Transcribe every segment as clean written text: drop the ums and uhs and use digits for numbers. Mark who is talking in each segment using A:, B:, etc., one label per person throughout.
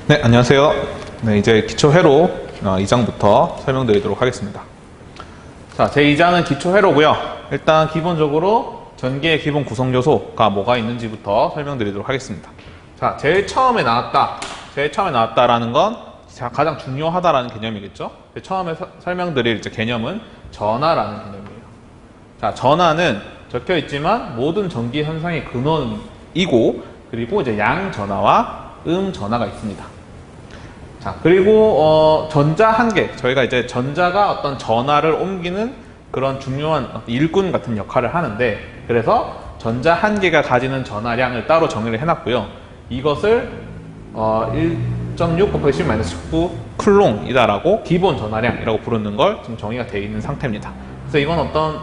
A: 네, 안녕하세요. 네, 이제 기초회로 2장부터 설명드리도록 하겠습니다. 자, 제2장은 기초회로고요. 일단 기본적으로 전기의 기본 구성 요소가 뭐가 있는지부터 설명드리도록 하겠습니다. 자, 제일 처음에 나왔다라는 건 가장 중요하다라는 개념이겠죠. 처음에 설명드릴 개념은 전하라는 개념이에요. 자, 전하는 적혀 있지만 모든 전기 현상의 근원이고, 그리고 이제 양전하와 음전하가 있습니다. 자, 그리고 전자 한 개, 저희가 이제 전자가 어떤 전하를 옮기는 그런 중요한 일꾼 같은 역할을 하는데, 그래서 전자 한 개가 가지는 전하량을 따로 정의를 해놨고요. 이것을 1.6 곱하기 10-19 쿨롱이다라고 기본 전하량이라고 부르는 걸 지금 정의가 되어 있는 상태입니다. 그래서 이건 어떤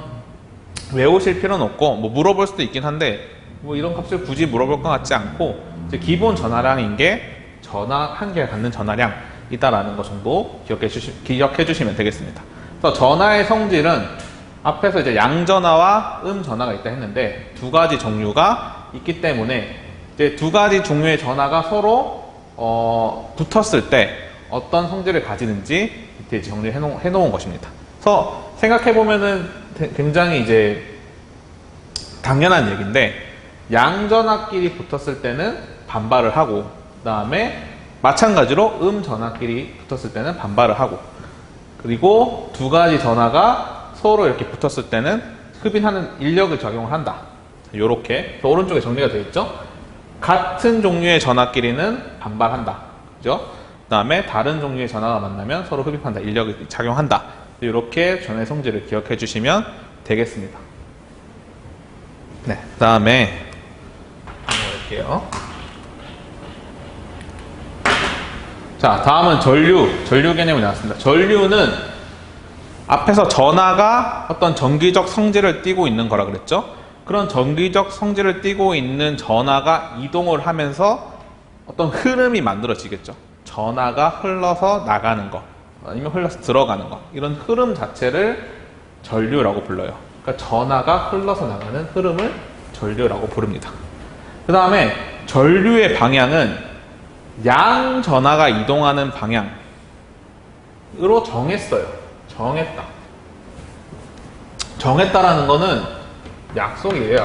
A: 외우실 필요는 없고, 뭐 물어볼 수도 있긴 한데, 뭐 이런 값을 굳이 물어볼 것 같지 않고, 이제 기본 전하량인 게 전하 한 개가 갖는 전하량이다라는 것 정도 기억해 주시면 되겠습니다. 그래서 전하의 성질은 앞에서 이제 양전하와 음전하가 있다 했는데, 두 가지 종류가 있기 때문에 이제 두 가지 종류의 전하가 서로 붙었을 때 어떤 성질을 가지는지 이때 정리해 놓은 것입니다. 그래서 생각해 보면은 굉장히 이제 당연한 얘기인데, 양전하끼리 붙었을 때는 반발을 하고, 그 다음에 마찬가지로 음전하끼리 붙었을 때는 반발을 하고, 그리고 두 가지 전하가 서로 이렇게 붙었을 때는 흡인하는 인력을 작용을 한다. 요렇게 오른쪽에 정리가 되어 있죠. 같은 종류의 전하끼리는 반발한다, 그죠? 그 다음에 다른 종류의 전하가 만나면 서로 흡입한다, 인력을 작용한다. 이렇게 전의 성질을 기억해 주시면 되겠습니다. 네, 그 다음에 넘어갈게요. 자, 다음은 전류 개념이 나왔습니다. 전류는 앞에서 전하가 어떤 전기적 성질을 띠고 있는 거라 그랬죠? 그런 전기적 성질을 띠고 있는 전하가 이동을 하면서 어떤 흐름이 만들어지겠죠. 전하가 흘러서 나가는 거, 아니면 흘러서 들어가는 거, 이런 흐름 자체를 전류라고 불러요. 그러니까 전하가 흘러서 나가는 흐름을 전류라고 부릅니다. 그 다음에 전류의 방향은 양전하가 이동하는 방향으로 정했어요. 정했다라는 거는 약속이에요,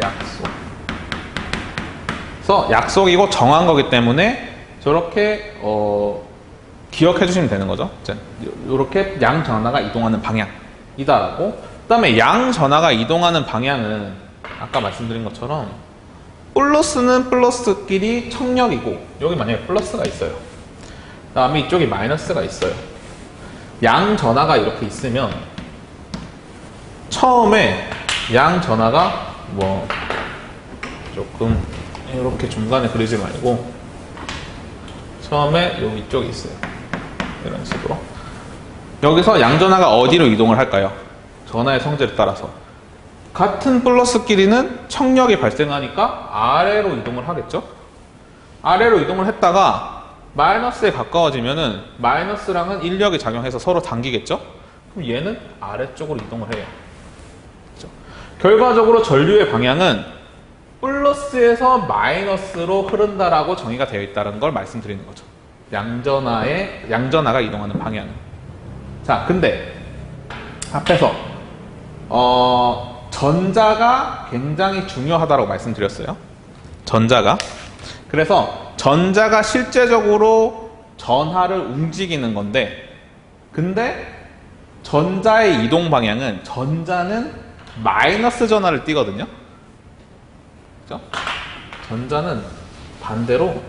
A: 약속. 그래서 약속이고 정한 거기 때문에 저렇게 기억해 주시면 되는 거죠. 이렇게 양전하가 이동하는 방향이다라고. 그 다음에 양전하가 이동하는 방향은 아까 말씀드린 것처럼 플러스는 플러스끼리 청력이고, 여기 만약에 플러스가 있어요. 그 다음에 이쪽에 마이너스가 있어요. 양전하가 이렇게 있으면 처음에 양전하가 뭐 조금 이렇게 중간에 그리지 말고, 처음에 여기 이쪽에 있어요. 이런 식으로. 여기서 양전하가 어디로 이동을 할까요? 전하의 성질에 따라서 같은 플러스끼리는 청력이 발생하니까 아래로 이동을 하겠죠? 아래로 이동을 했다가 마이너스에 가까워지면은 마이너스랑은 인력이 작용해서 서로 당기겠죠? 그럼 얘는 아래쪽으로 이동을 해요. 그렇죠? 결과적으로 전류의 방향은 플러스에서 마이너스로 흐른다라고 정의가 되어 있다는 걸 말씀드리는 거죠. 양전하가 이동하는 방향은. 자, 근데 앞에서 전자가 굉장히 중요하다고 말씀드렸어요. 전자가. 그래서 전자가 실제적으로 전하를 움직이는 건데, 근데 전자의 이동 방향은, 전자는 마이너스 전하를 띠거든요. 그죠? 전자는 반대로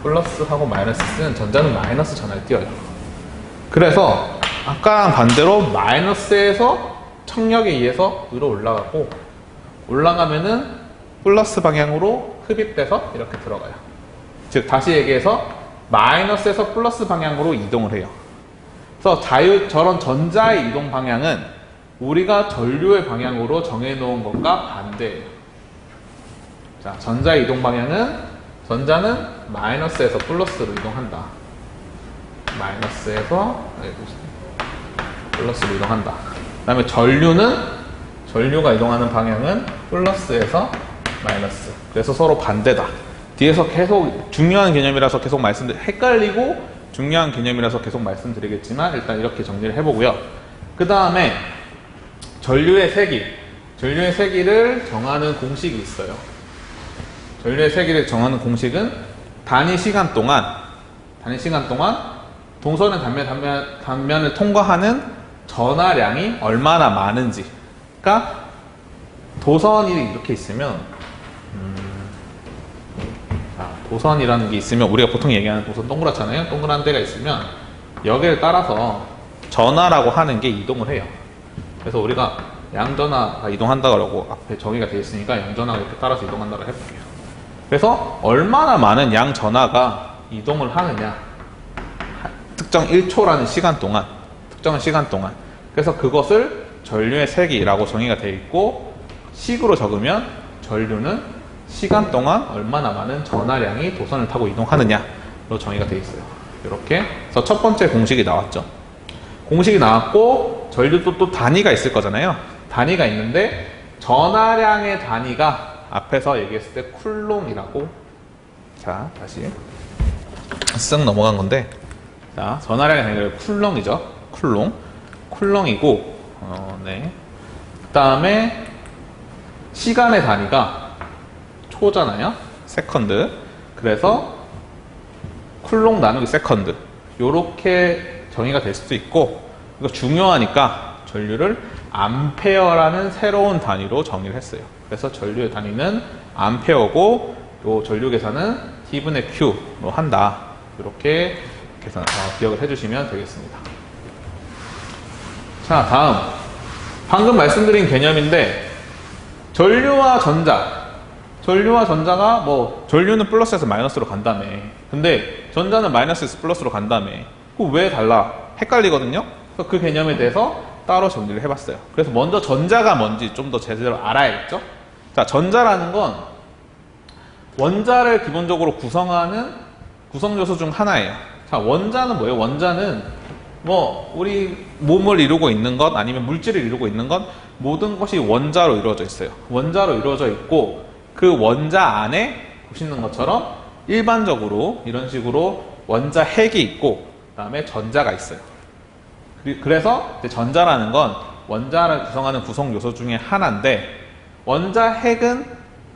A: 플러스하고 마이너스 쓰는, 전자는 마이너스 전하를 띄어요. 그래서 아까랑 반대로 마이너스에서 청력에 의해서 위로 올라가고, 올라가면은 플러스 방향으로 흡입돼서 이렇게 들어가요. 즉 다시 얘기해서 마이너스에서 플러스 방향으로 이동을 해요. 그래서 저런 전자의 이동 방향은 우리가 전류의 방향으로 정해놓은 것과 반대예요. 자, 전자의 이동 방향은, 전자는 마이너스에서 플러스로 이동한다. 마이너스에서 플러스로 이동한다. 그 다음에 전류가 이동하는 방향은 플러스에서 마이너스. 그래서 서로 반대다. 뒤에서 계속 중요한 개념이라서 계속 헷갈리고 중요한 개념이라서 계속 말씀드리겠지만 일단 이렇게 정리를 해보고요. 그 다음에 전류의 세기. 전류의 세기를 정하는 공식이 있어요. 전류의 세기를 정하는 공식은 단위 시간 동안 동선의 단면을 통과하는 전하량이 얼마나 많은지. 그러니까 도선이 이렇게 있으면 도선이라는 게 있으면 우리가 보통 얘기하는 도선 동그랗잖아요. 동그란 데가 있으면 여기를 따라서 전하라고 하는 게 이동을 해요. 그래서 우리가 양전하가 이동한다고 앞에 정의가 되어 있으니까 양전하가 이렇게 따라서 이동한다고 해볼게요. 그래서 얼마나 많은 양전하가 이동을 하느냐, 특정 1초라는 시간 동안, 특정한 시간 동안. 그래서 그것을 전류의 세기라고 정의가 되어 있고, 식으로 적으면 전류는 시간 동안 얼마나 많은 전하량이 도선을 타고 이동하느냐로 정의가 되어 있어요. 이렇게. 그래서 첫 번째 공식이 나왔죠. 공식이 나왔고, 전류도 또 단위가 있을 거잖아요. 단위가 있는데, 전하량의 단위가 앞에서 얘기했을 때 쿨롱이라고. 자, 다시 쓱 넘어간 건데, 자, 전하량의 단위가 쿨롱이죠. 쿨롱이고, 네. 그 다음에 시간의 단위가 초잖아요. 세컨드. 그래서 쿨롱 나누기 세컨드. 요렇게 정의가 될 수도 있고, 이거 중요하니까 전류를 암페어라는 새로운 단위로 정의를 했어요. 그래서 전류의 단위는 암페어고, 요 전류 계산은 T분의 Q로 한다. 이렇게 계산, 기억을 해주시면 되겠습니다. 자, 다음. 방금 말씀드린 개념인데, 전류와 전자가 전류는 플러스에서 마이너스로 간다며. 근데 전자는 마이너스에서 플러스로 간다며. 그거 왜 달라? 헷갈리거든요? 그래서 그 개념에 대해서 따로 정리를 해봤어요. 그래서 먼저 전자가 뭔지 좀 더 제대로 알아야겠죠? 자, 전자라는 건 원자를 기본적으로 구성하는 구성요소 중 하나예요. 자, 원자는 뭐예요? 원자는 우리 몸을 이루고 있는 것, 아니면 물질을 이루고 있는 것, 모든 것이 원자로 이루어져 있어요. 원자로 이루어져 있고, 그 원자 안에 보시는 것처럼 일반적으로 이런 식으로 원자 핵이 있고, 그 다음에 전자가 있어요. 그래서 이제 전자라는 건 원자를 구성하는 구성 요소 중에 하나인데, 원자 핵은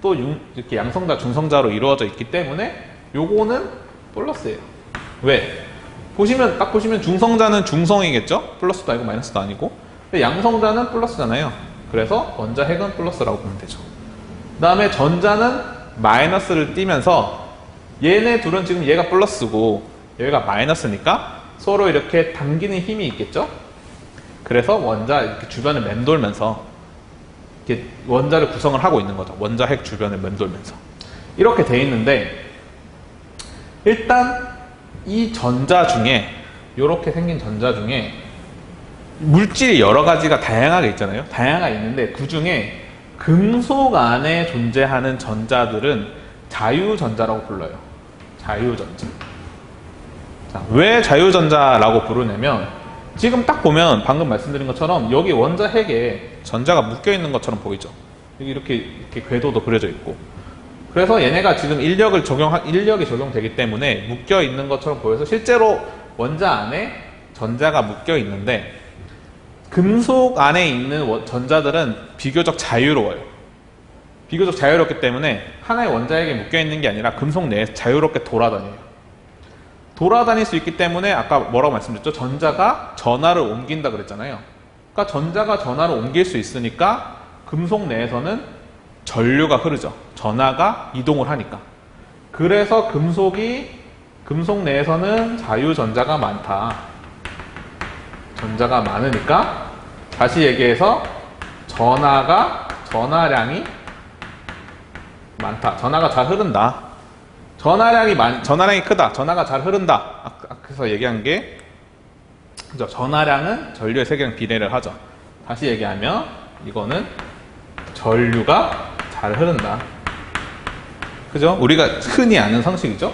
A: 또 이렇게 양성자, 중성자로 이루어져 있기 때문에 요거는 플러스예요. 왜? 딱 보시면 중성자는 중성이겠죠? 플러스도 아니고 마이너스도 아니고. 근데 양성자는 플러스잖아요. 그래서 원자 핵은 플러스라고 보면 되죠. 그 다음에 전자는 마이너스를 띄면서 얘네 둘은 지금 얘가 플러스고 얘가 마이너스니까 서로 이렇게 당기는 힘이 있겠죠? 그래서 원자 이렇게 주변을 맴돌면서 이렇게 원자를 구성을 하고 있는 거죠. 원자 핵 주변을 맴돌면서. 이렇게 돼 있는데, 일단 이 전자 중에, 이렇게 생긴 전자 중에 물질이 여러 가지가 다양하게 있잖아요. 다양하게 있는데 그 중에 금속 안에 존재하는 전자들은 자유전자라고 불러요. 자유전자. 자, 왜 자유전자라고 부르냐면, 지금 딱 보면 방금 말씀드린 것처럼 여기 원자 핵에 전자가 묶여 있는 것처럼 보이죠. 여기 이렇게 궤도도 그려져 있고. 그래서 얘네가 지금 인력이 적용되기 때문에 묶여 있는 것처럼 보여서 실제로 원자 안에 전자가 묶여 있는데, 금속 안에 있는 전자들은 비교적 자유로워요. 비교적 자유롭기 때문에 하나의 원자핵에 묶여 있는 게 아니라 금속 내에 자유롭게 돌아다녀요. 돌아다닐 수 있기 때문에 아까 뭐라고 말씀드렸죠? 전자가 전하를 옮긴다 그랬잖아요. 그러니까 전자가 전하를 옮길 수 있으니까 금속 내에서는 전류가 흐르죠. 전하가 이동을 하니까. 그래서 금속 내에서는 자유전자가 많다. 전자가 많으니까, 다시 얘기해서 전하량이 많다. 전하가 잘 흐른다. 전하량이 크다. 전하가 잘 흐른다. 그래서 얘기한 게, 그죠? 전하량은 전류의 세기랑 비례를 하죠. 다시 얘기하면 이거는 전류가 잘 흐른다. 그죠? 우리가 흔히 아는 상식이죠?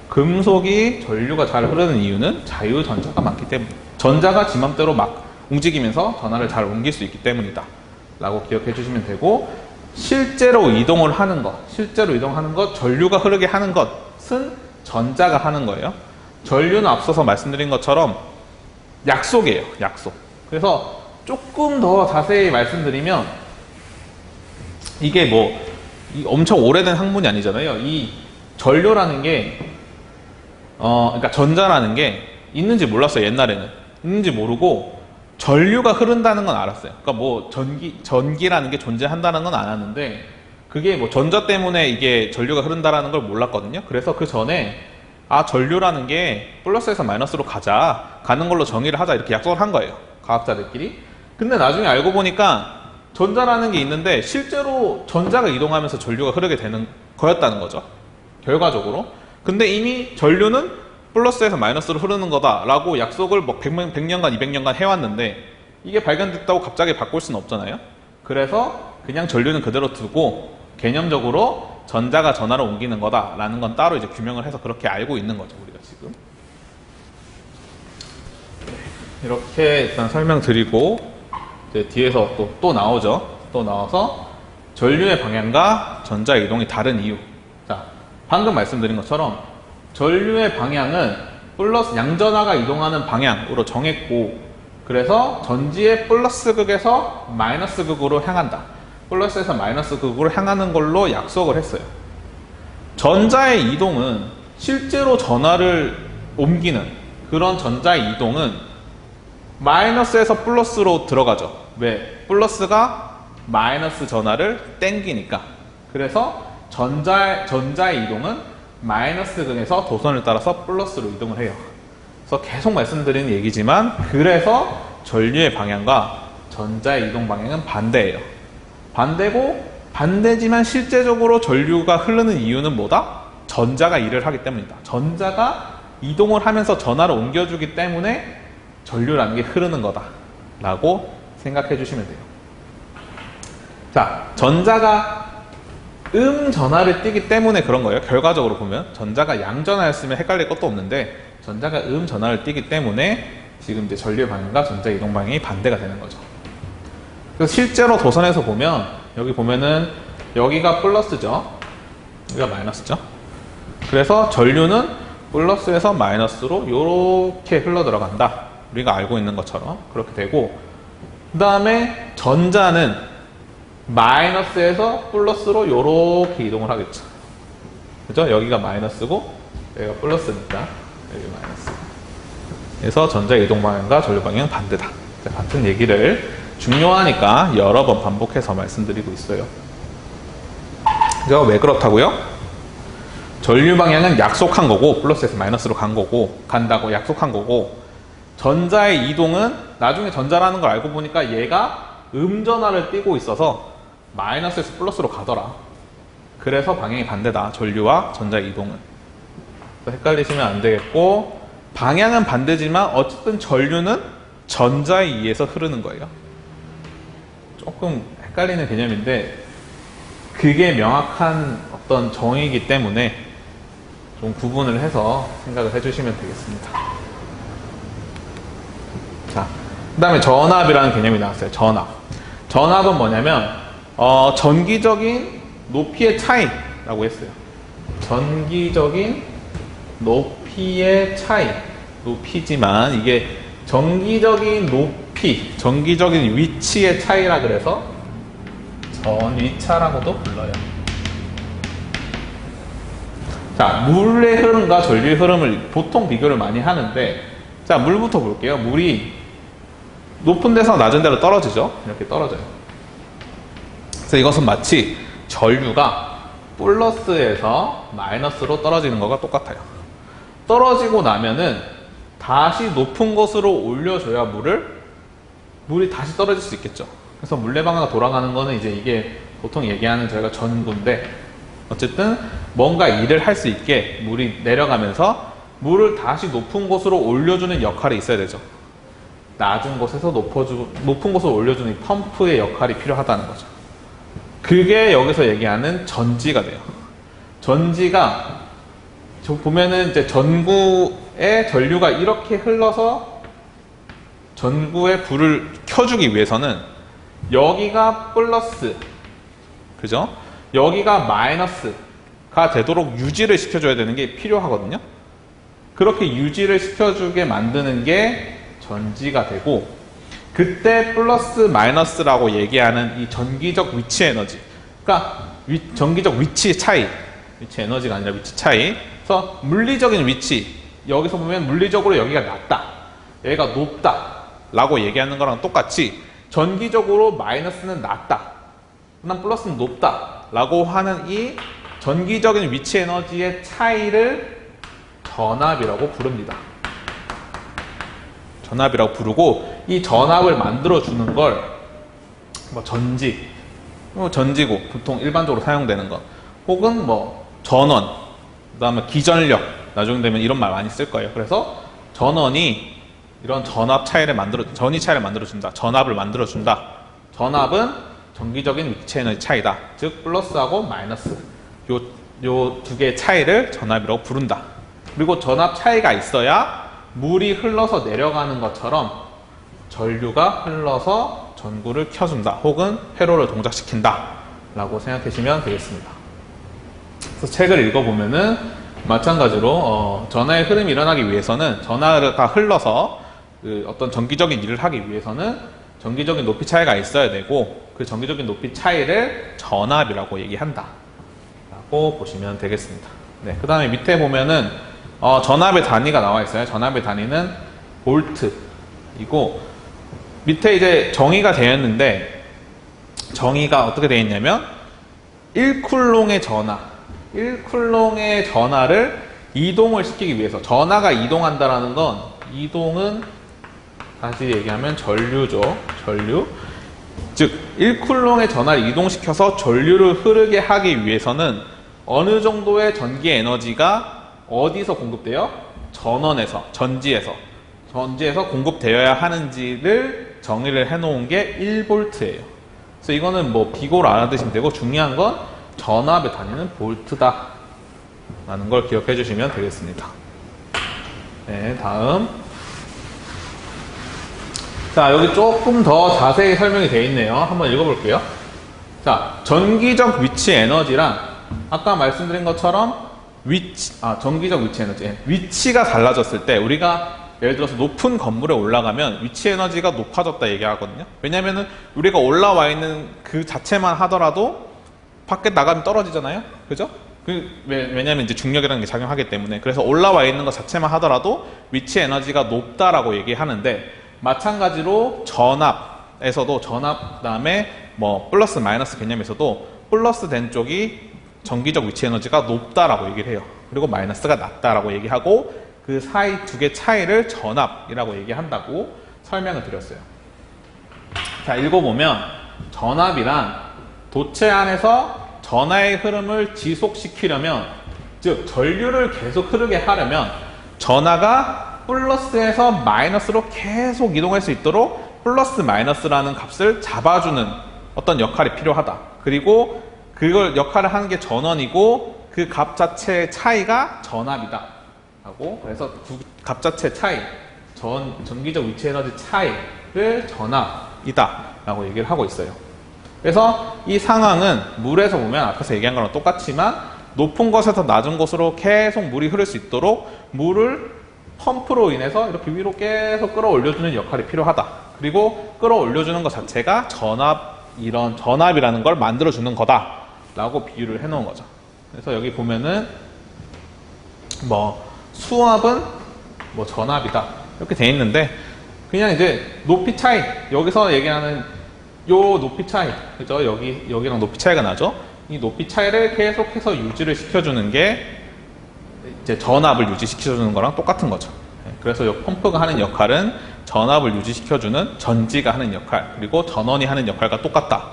A: 금속이 전류가 잘 흐르는 이유는 자유전자가 많기 때문에, 전자가 지 맘대로 막 움직이면서 전하를 잘 옮길 수 있기 때문이다 라고 기억해 주시면 되고, 실제로 이동을 하는 것, 실제로 이동하는 것, 전류가 흐르게 하는 것은 전자가 하는 거예요. 전류는 앞서서 말씀드린 것처럼 약속이에요. 약속. 그래서 조금 더 자세히 말씀드리면 이게 뭐 엄청 오래된 학문이 아니잖아요. 이 전류라는 게 그러니까 전자라는 게 있는지 몰랐어요. 옛날에는 있는지 모르고 전류가 흐른다는 건 알았어요. 그러니까 뭐 전기라는 게 존재한다는 건 알았는데 그게 뭐 전자 때문에 이게 전류가 흐른다라는 걸 몰랐거든요. 그래서 그 전에 전류라는 게 플러스에서 마이너스로 가는 걸로 정의를 하자 이렇게 약속을 한 거예요. 과학자들끼리. 근데 나중에 알고 보니까 전자라는 게 있는데 실제로 전자가 이동하면서 전류가 흐르게 되는 거였다는 거죠. 결과적으로. 근데 이미 전류는 플러스에서 마이너스로 흐르는 거다라고 약속을 뭐 100년간, 200년간 해왔는데 이게 발견됐다고 갑자기 바꿀 수는 없잖아요. 그래서 그냥 전류는 그대로 두고 개념적으로 전자가 전하로 옮기는 거다라는 건 따로 이제 규명을 해서 그렇게 알고 있는 거죠, 우리가 지금. 이렇게 일단 설명드리고 이제 뒤에서 또 나오죠. 또 나와서 전류의 방향과 전자 이동이 다른 이유. 자, 방금 말씀드린 것처럼 전류의 방향은 플러스 양전하가 이동하는 방향으로 정했고 그래서 전지의 플러스 극에서 마이너스 극으로 향한다. 플러스에서 마이너스 극으로 향하는 걸로 약속을 했어요. 전자의 이동은 실제로 전하를 옮기는 그런 전자의 이동은 마이너스에서 플러스로 들어가죠. 왜? 플러스가 마이너스 전하를 땡기니까. 그래서 전자의 이동은 마이너스 극에서 도선을 따라서 플러스로 이동을 해요. 그래서 계속 말씀드리는 얘기지만 그래서 전류의 방향과 전자의 이동 방향은 반대예요. 반대고 반대지만 실제적으로 전류가 흐르는 이유는 뭐다? 전자가 일을 하기 때문이다. 전자가 이동을 하면서 전하를 옮겨주기 때문에 전류라는 게 흐르는 거다 라고 생각해 주시면 돼요. 자, 전자가 전하를 띠기 때문에 그런 거예요. 결과적으로 보면 전자가 양전하였으면 헷갈릴 것도 없는데 전자가 전하를 띠기 때문에 지금 이제 전류의 방향과 전자 이동 방향이 반대가 되는 거죠. 그래서 실제로 도선에서 보면 여기 보면은 여기가 플러스죠. 여기가 마이너스죠. 그래서 전류는 플러스에서 마이너스로 이렇게 흘러 들어간다. 우리가 알고 있는 것처럼 그렇게 되고 그 다음에 전자는 마이너스에서 플러스로 이렇게 이동을 하겠죠. 그죠? 여기가 마이너스고 여기가 플러스니까 여기 마이너스. 그래서 전자 이동 방향과 전류 방향 반대다. 같은 얘기를 중요하니까 여러 번 반복해서 말씀드리고 있어요. 그죠? 왜 그렇다고요? 전류 방향은 약속한 거고 플러스에서 마이너스로 간다고 약속한 거고 전자의 이동은 나중에 전자라는 걸 알고 보니까 얘가 전하를 띠고 있어서 마이너스에서 플러스로 가더라. 그래서 방향이 반대다. 전류와 전자의 이동은. 헷갈리시면 안 되겠고 방향은 반대지만 어쨌든 전류는 전자에 의해서 흐르는 거예요. 조금 헷갈리는 개념인데 그게 명확한 어떤 정의이기 때문에 좀 구분을 해서 생각을 해주시면 되겠습니다. 자, 그 다음에 전압이라는 개념이 나왔어요. 전압은 뭐냐면 전기적인 높이의 차이라고 했어요. 전기적인 높이의 차이. 높이지만 이게 전기적인 높이, 전기적인 위치의 차이라 그래서 전위차라고도 불러요. 자, 물의 흐름과 전류의 흐름을 보통 비교를 많이 하는데 자, 물부터 볼게요. 물이 높은 데서 낮은 데로 떨어지죠. 이렇게 떨어져요. 그래서 이것은 마치 전류가 플러스에서 마이너스로 떨어지는 것과 똑같아요. 떨어지고 나면은 다시 높은 곳으로 올려줘야 물이 다시 떨어질 수 있겠죠. 그래서 물레방아가 돌아가는 거는 이제 이게 보통 얘기하는 저희가 전구인데 어쨌든 뭔가 일을 할 수 있게 물이 내려가면서 물을 다시 높은 곳으로 올려주는 역할이 있어야 되죠. 낮은 곳에서 높은 곳으로 올려주는 이 펌프의 역할이 필요하다는 거죠. 그게 여기서 얘기하는 전지가 돼요. 전지가 보면은 이제 전구에 전류가 이렇게 흘러서 전구에 불을 켜주기 위해서는 여기가 플러스 그죠? 여기가 마이너스가 되도록 유지를 시켜줘야 되는 게 필요하거든요. 그렇게 유지를 시켜주게 만드는 게 전지가 되고, 그때 플러스 마이너스라고 얘기하는 이 전기적 위치 에너지, 그러니까 전기적 위치 차이, 위치 에너지가 아니라 위치 차이. 그래서 물리적인 위치, 여기서 보면 물리적으로 여기가 낮다, 여기가 높다 라고 얘기하는 거랑 똑같이 전기적으로 마이너스는 낮다, 그다음 플러스는 높다 라고 하는 이 전기적인 위치 에너지의 차이를 전압이라고 부릅니다. 전압이라고 부르고, 이 전압을 만들어주는 걸 뭐 전지, 전지고 보통 일반적으로 사용되는 것, 혹은 뭐 전원, 그 다음에 기전력, 나중 되면 이런 말 많이 쓸 거예요. 그래서 전원이 이런 전압 차이를 전위 차이를 만들어준다, 전압을 만들어준다. 전압은 전기적인 위치 에너지 차이다. 즉 플러스하고 마이너스, 요 두 개의 차이를 전압이라고 부른다. 그리고 전압 차이가 있어야 물이 흘러서 내려가는 것처럼 전류가 흘러서 전구를 켜준다, 혹은 회로를 동작시킨다 라고 생각하시면 되겠습니다. 그래서 책을 읽어보면은 마찬가지로 전하의 흐름이 일어나기 위해서는, 전하가 흘러서 어떤 전기적인 일을 하기 위해서는 전기적인 높이 차이가 있어야 되고, 그 전기적인 높이 차이를 전압이라고 얘기한다 라고 보시면 되겠습니다. 네, 그 다음에 밑에 보면은 전압의 단위가 나와 있어요. 전압의 단위는 볼트이고, 밑에 이제 정의가 되었는데, 정의가 어떻게 되어 있냐면 1쿨롱의 전하, 1쿨롱의 전하를 이동을 시키기 위해서, 전하가 이동한다라는 건, 이동은 다시 얘기하면 전류죠. 전류. 즉 1쿨롱의 전하를 이동시켜서 전류를 흐르게 하기 위해서는 어느 정도의 전기 에너지가 어디서 공급돼요? 전원에서, 전지에서 공급되어야 하는지를 정의를 해놓은 게 1볼트예요. 그래서 이거는 뭐 비고를 알아두시면 되고, 중요한 건 전압의 단위는 볼트다 라는 걸 기억해 주시면 되겠습니다. 네, 다음. 자, 여기 조금 더 자세히 설명이 되어 있네요. 한번 읽어볼게요. 자, 전기적 위치 에너지란 아까 말씀드린 것처럼 전기적 위치 에너지, 위치가 달라졌을 때, 우리가 예를 들어서 높은 건물에 올라가면 위치 에너지가 높아졌다 얘기하거든요. 왜냐면은 우리가 올라와 있는 그 자체만 하더라도 밖에 나가면 떨어지잖아요. 그죠? 왜냐면 이제 중력이라는 게 작용하기 때문에. 그래서 올라와 있는 것 자체만 하더라도 위치 에너지가 높다라고 얘기하는데, 마찬가지로 전압에서도, 전압 그다음에 뭐 플러스 마이너스 개념에서도 플러스 된 쪽이 전기적 위치 에너지가 높다라고 얘기를 해요. 그리고 마이너스가 낮다라고 얘기하고, 그 사이 두 개 차이를 전압이라고 얘기한다고 설명을 드렸어요. 자, 읽어보면 전압이란 도체 안에서 전하의 흐름을 지속시키려면, 즉 전류를 계속 흐르게 하려면 전하가 플러스에서 마이너스로 계속 이동할 수 있도록 플러스 마이너스라는 값을 잡아주는 어떤 역할이 필요하다. 그리고 그걸 역할을 하는 게 전원이고, 그 값 자체의 차이가 전압이다 하고, 그래서 그 값 자체 차이, 전기적 위치 에너지 차이를 전압이다 라고 얘기를 하고 있어요. 그래서 이 상황은 물에서 보면 앞에서 얘기한 거랑 똑같지만, 높은 곳에서 낮은 곳으로 계속 물이 흐를 수 있도록 물을 펌프로 인해서 이렇게 위로 계속 끌어올려주는 역할이 필요하다. 그리고 끌어올려주는 것 자체가 이런 전압이라는 걸 만들어주는 거다 라고 비유를 해놓은 거죠. 그래서 여기 보면은 뭐 수압은 뭐 전압이다 이렇게 돼 있는데, 그냥 이제 높이 차이, 여기서 얘기하는 요 높이 차이, 그죠? 여기랑 높이 차이가 나죠? 이 높이 차이를 계속해서 유지를 시켜주는 게 이제 전압을 유지시켜주는 거랑 똑같은 거죠. 그래서 이 펌프가 하는 역할은 전압을 유지시켜주는 전지가 하는 역할, 그리고 전원이 하는 역할과 똑같다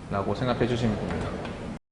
A: 라고 생각해 주시면 됩니다.